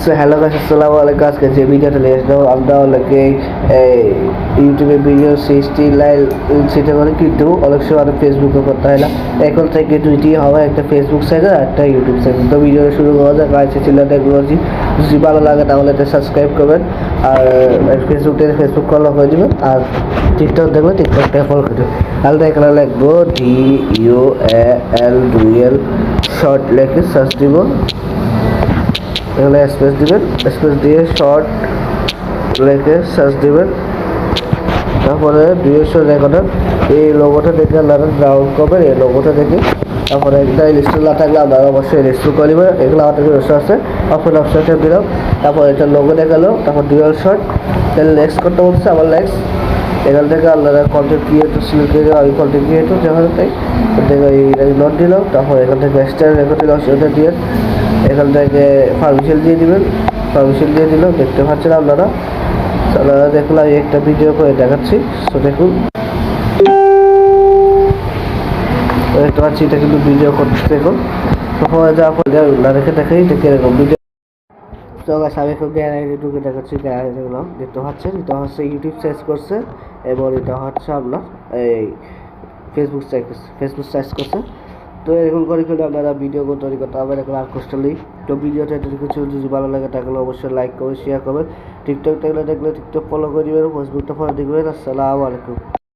So hello guys, আসসালামু আলাইকুম। আজকে যে ভিডিওটা নিয়ে আসলাম আমরা অনেকে ইউটিউবে ভিডিও 60 লাইক সেটা করে, কিন্তু অনেক সময় ফেসবুকে করতে হয় না। এখন থেকে দুইটি হবে, একটা ফেসবুক সাইট আর একটা ইউটিউব সাইট। তো ভিডিও শুরু করা যাক। গাইছে ছিল টেকনোলজি, যদি ভালো লাগে তাহলে এটা সাবস্ক্রাইব করবেন, আর ফেসবুক ফলো করে দেবেন, আর টিকটক দেখবেন টিকটকটা ফলো করে দেবেন। তাহলে এখানে লিখবো DUAL শর্ট লিখে সার্চ দিব। এখানে স্পেস দিবেন, স্পেস দিয়ে শর্ট লিখে সার্চ দিবেন। তারপরে ডিএসও রেকর্ডার এই লোগোটা দেখে আপনারা ডাউনলোড করবেন। এই লোগোটা দেখে তারপরে একটা ইনস্টল না থাকলে আপনারা অবশ্যই ইনস্টল করে নেবেন। এগুলো আমাদের আছে অপশনটা দিলাম, তারপর এটা লোগো দেখালো, তারপর ডুয়াল শর্ট। তাহলে নেক্সট করতে বলছে, আবার নেক্সট। এখান থেকে আপনারা কন্টেন্ট ক্রিয়েটর সিলেক্ট করে আমি কন্টেন্ট ক্রিয়েটর যেমন তাই নোট দিলাম। তারপর এখান থেকে এক্সট্রা রেকর্ডের অপশনটা দিয়ে এখান থেকে পারমিশন দিয়ে দিবেন। পারমিশন দিয়ে দিলেও দেখতে পাচ্ছেন আপনারা দেখুন। আমি একটা ভিডিও করে দেখাচ্ছি। তো দেখুন, দেখতে পাচ্ছি এটা কিন্তু ভিডিও করতে। দেখুন পরে যাওয়ার পর রেখে দেখাই এটা কিরকম ভিডিও। তো আমি এখন ঢুকে দেখাচ্ছি। গ্যালারিগুলো দেখতে পাচ্ছেন, এটা হচ্ছে ইউটিউব সার্চ করছে এবং এটা হচ্ছে আপনার এই ফেসবুক সার্চ করছে। তো এরকম করে কিন্তু আপনারা ভিডিও তৈরি করতে হবে। এখন আর কষ্ট নেই। তো ভিডিওটা কিছু যদি ভালো লাগে তাহলে অবশ্যই লাইক করবেন, শেয়ার করবেন। টিকটক দেখলে টিকটক ফলো করে দেবেন, ফেসবুকটা ফলো দেখবেন। আসসালামু আলাইকুম।